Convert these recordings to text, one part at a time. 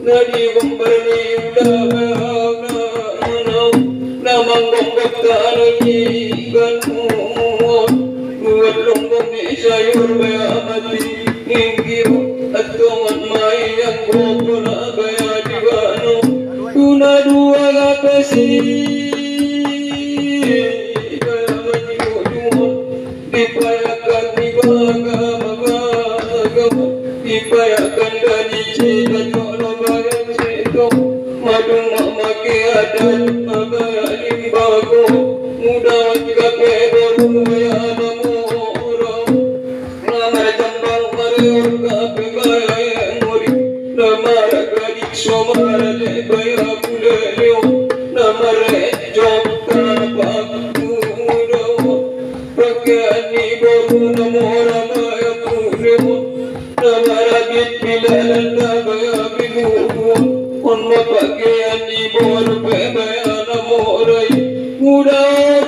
nadi gumbarni udana namang gombakani ganu nuwalong ni sayur bayamati inggiyo atongan mai yang gopuna bayadi ganu tuna dua gapesi bayamati gojumon dipayakan dibaga magagamu dipayakan dari cita jolo bayam cito madung mamake adat mabayalim bago mudah kape baru bayamamu namar jambang mariur kape bayam muri namar gadik somara le bayam bulelio namar jom kapak muda pakani baru namora bayam bulelio namarabit bilalanda bayabigu on mapagyan ni bor bayana moray muda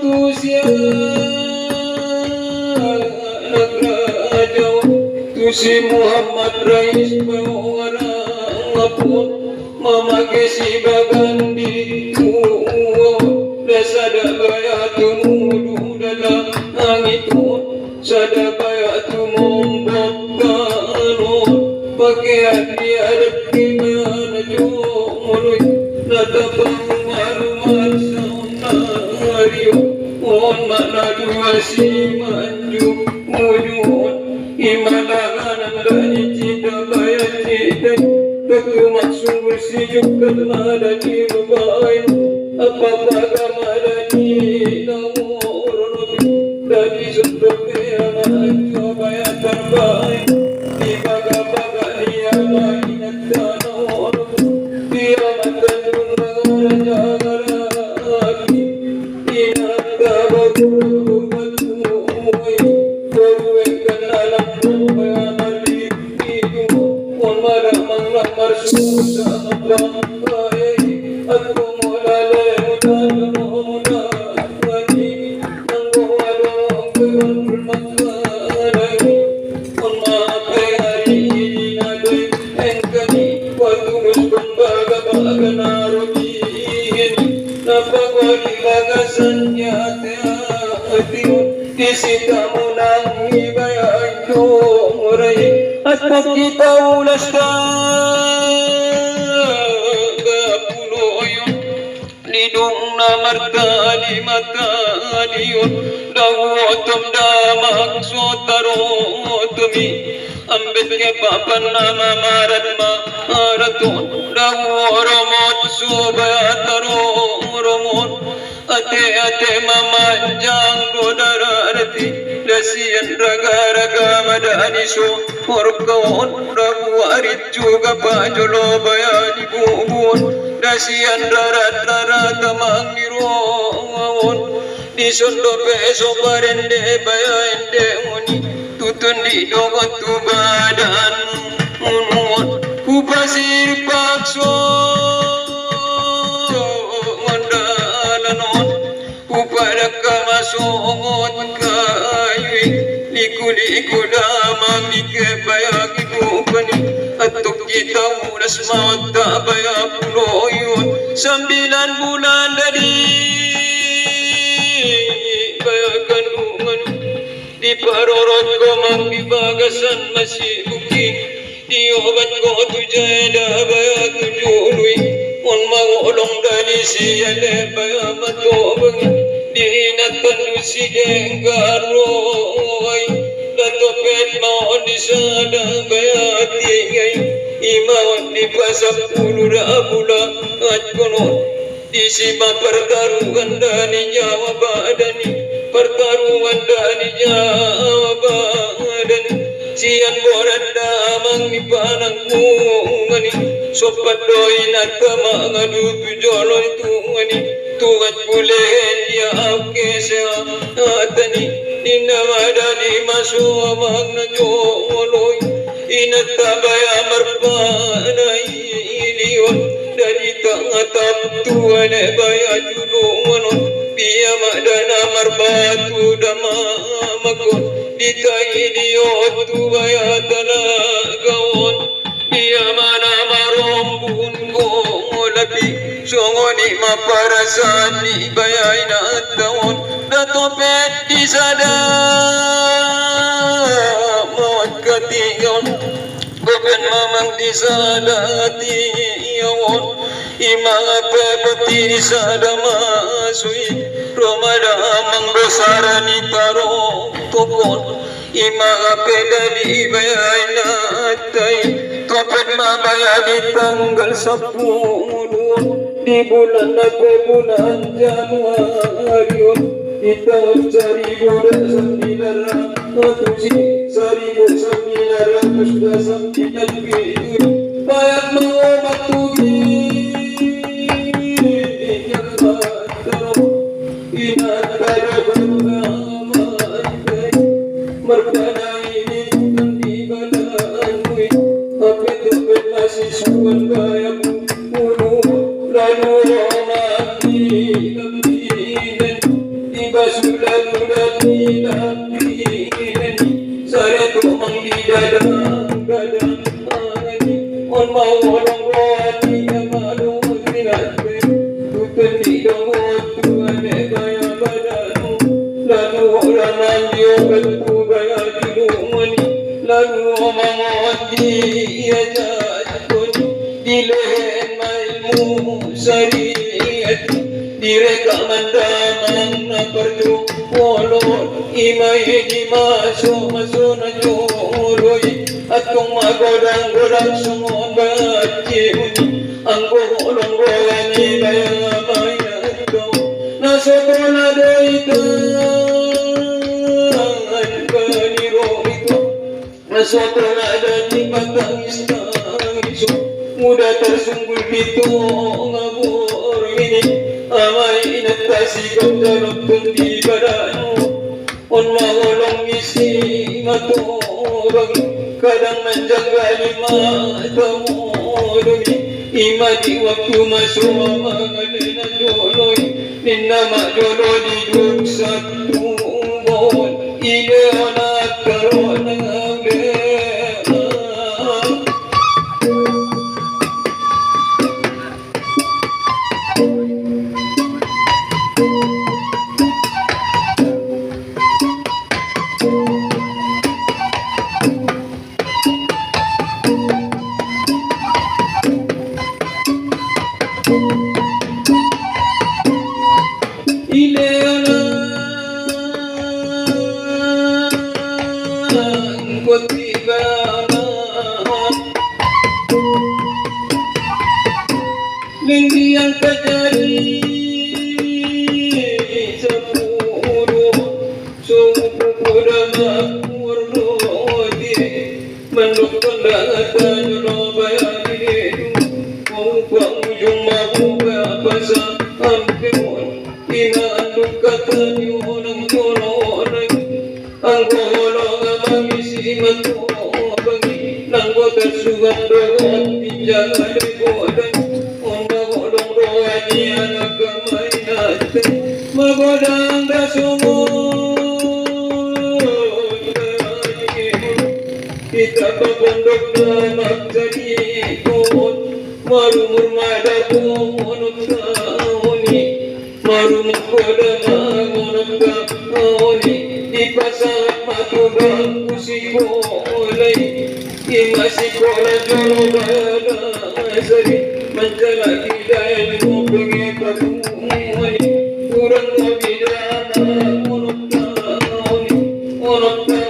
tusya nagrajaw tusi Muhammad Rais bawara ngapun mamagesi bagandi dasada bayatu mudu dalam angitun sada bayatu mombokano pakaian dia adap gimana jomului natapang maluman saunariyo mohon makna dua si manju mujun imalangan dari cinta bayat cinta beku maksud bersijuk ketelada di babain apa-apa gamada di namur dari sudut yang coba yang terbaik di baga-baga dia mainan tanah dia matandung raja-raja inaka baru batui baru kenalan bayanan itu on maramang lamar susah bangkai aku mulai mudah mudah wani nanggo adong bermakna on mape hari ini nadai engkani patunus pembaga-baga narobihin napagwali bagasannya tiun disita munang ibayan murai at pagkita ulas ka lidung namar kalimataliyon dawotom damak sotarotumi ambet ke papan nama marat maraton daworomot subayataroromot ate mamanjang dodararti dasian raga-raga madaniso orkaon dawarit juga pajolo bayani bubun dasian darat-darat mangiron disondo beso barende bayande uni tutun di dogot tu badan unut kupasir pakso mandalanon kupadak kamasongot kayu liku-liku damang ikebayagi kupani atuk kita ulas mata bayap loyun 9 bulan dari bayakan umanu di parorot ko mangbibagasan masih bukti di obat ko tujada bayat tujului on mangolong dari siyale bayamatobang di hinatan si denggaroy latopet maon di sada bayati ngay imawan di pasap pulura bula at konon di sima pertarungan dani nyawa badani pertarungan dani nyawa badani sian boran damang di panang kungani sopat doin at kamangadu tujoloi tungani tugat kulen ya apke sehatani dinamadani masumang na joloi inatabaya marpanay iliyon dari tangatap tuan baya julungan biya madana marbatu damamakon ditayi diot tu baya talagawon biya mana marom lima perasaan dibayai nak tahun datopet di sada mohon ketigon bukan mamang di sada tiawon imang apa peti di sada masui Ramadan mang besarani tarong tokon imang apa dari bayai nak tay topet mabaya di tanggal 10 di bulan bulan Januari di tahun 1997 banyak mematuhi yang baru ingat pada berbagai merkana ini bukan di badanmu tapi tempat masih suan kayak bulu lalu mati dan tiba sudah dan saya tu mandi dadang on mau orang rohani malu tidak bukan di dong Tuhan kaya badanmu lalu orang mandi betul gaya hidupmu lalu mengoti ia jatuh di leher ilmu syariat direkaman dalam perju walau imai di masuk na juroi atong magodang semua baci ang golong golani bayang maya ito nasotola dito ang kaniro ito nasotola dati patangis muda tersunggul dito ngabur ini amai inatasikan dalam tundi badanmu on mangolong isi maturang kadang menjaga lima temudumi ima di waktu masuk mengalena joloi ninna mak jolo di duk satu mohon ide anak karona Linggi yang terjadi sepuluh suku kuda makmur roti mendukung data Surabaya ini mumpang ujung mabuka pasang ampun ina anduk kata nyunang nyunang angkolong mangisi matu bagi nanggotan sugan doang pinjaga dekodan magodang dasumon kita pondok damak jadi kon marumur madapun monok tauni marumur kodama monok tauni di pasar matu bangku sikolai imasi kola jolo badasari menjala hidayah ngomongnya katumuni kurang bidana monok tauni monok tauni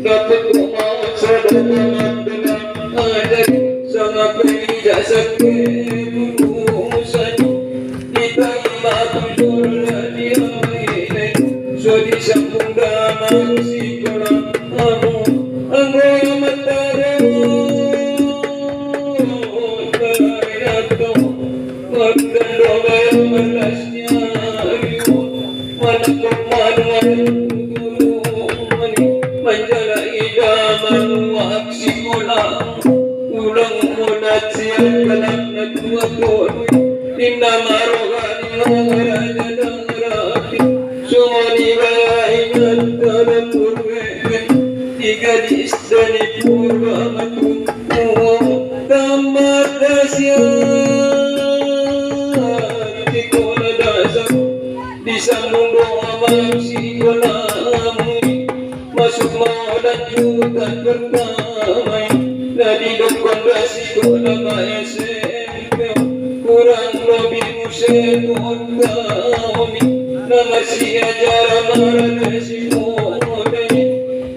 dapat rumah sedang dengan adat sangat berbeda sakit urusan kita imam surga dia ini sudah sambung dalam si korang anggo matara kainato magdando bayang malasnya manakot manuan manjala idaman wak sikulang ulang munat siang kanak na tuwakon tinda marogan ngaraja ng rapi sumani bayain at tarapurweken igadis dani purwa matungo tamat dasya dari kondasi kolama SMP kurang lebih museum tahun nama si ajar marah si modai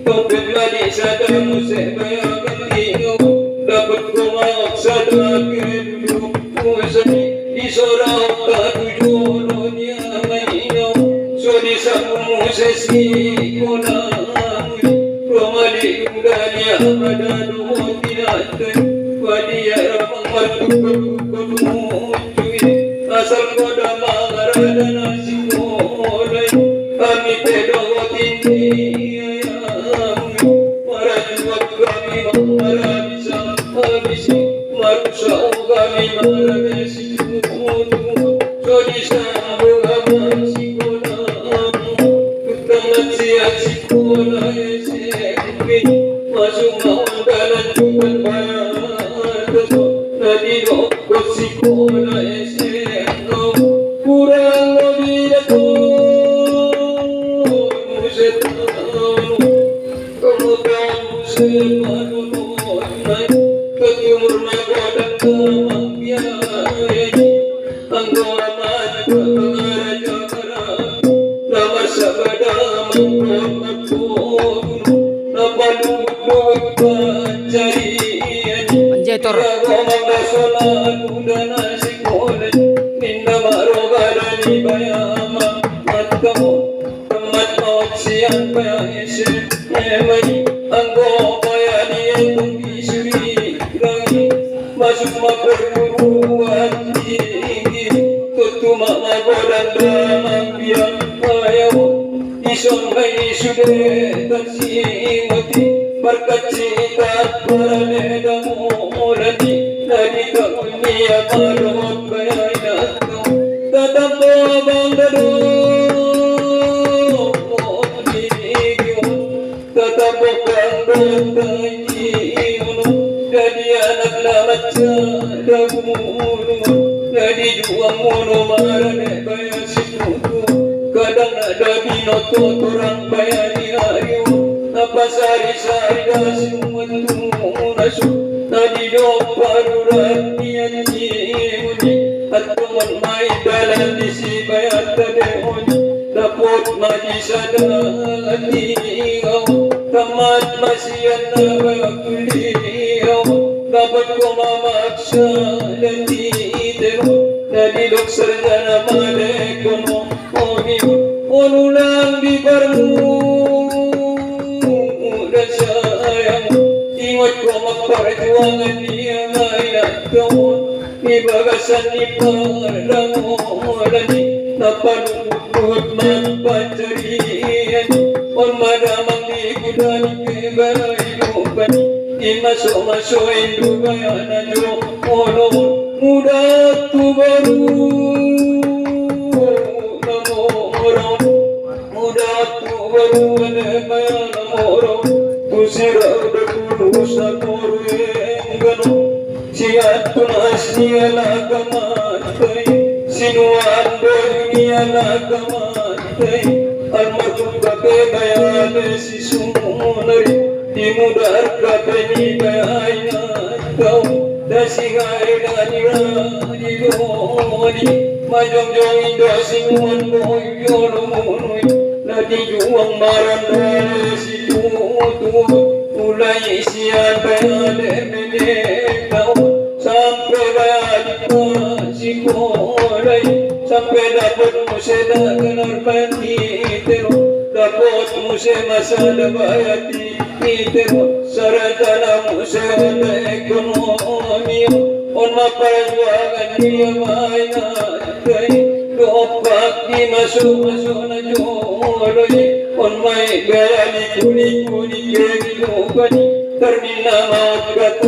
topik lagi sadar museum bayangan tinggal dapat komak sadar keduduk musani disorang tak tujuannya mainau so disambung musesi konami romali undanya pada dua tinatan wadia ramang matu asal koda mangarada nasi molai kami pedawat ini ayam marajuat kami marah bisa habisi marusa kami marah besi so disambung abasi konamu kutamat siap si kona SMP masuk maundalan cuman bayar nadi dokot si kona SMP kurang lebih musetanu kamu tahu sepadu naik ke timur nagodan kamabiayai anggora maju ke Jakarta nama sabada mengkor nama duduk pencarian ngomong nasional udah nasi kolej ninda maroga dani bayama matkamu temat maut siang bayese emai anggo bayani entung isuri rangi masuk maperguruan tinggi tutuma magodan damang biang ayaw isong may sude tansimati berkat cita para nedamulani nadi kaunia marot bayayatno tetap bang dado tetap bang bantayiunu jadi anak lamat cadagunu jadi juang mono marane bayasitu kadang ada binoto torang bayani ayu apa sari-sari dasi umatmu nasu nadi doparuran nian jiuni atuman mai dalam disi bayat tadehoni dapot maji sadati kau tamat masian nabakuliau dapat kau mamaksa dan ditero nadi dok sarjana malekono oni onulang di barmu ingat ko magparjuangan niya ngayon kawon ibagasan ni parlangolan napanukot magpacarian on madamang ikudan kibaray lupan di maso-maso indugayan na jo onon muda tubaru namoron muda tubaru anegaya namoron kusira Usa korengano siat tunas niya nagamatay sinuan niya nagamatay almarhum kape bayane si sumunari dimudar kape ni bayana kau dasigai danira diloni majong-jong inda sinuan boyono munui nadi juang marandane si tutu mulai siang bayade menekau sampai bayadi si kolai sampai dapat museda kenar pati tero dapat muse masada bayati tero saratana museda ekonomi on mapajuangan dia maina kai dopak di masuk na joloi on mai bayani kuni kuni keni lupani termina maut kata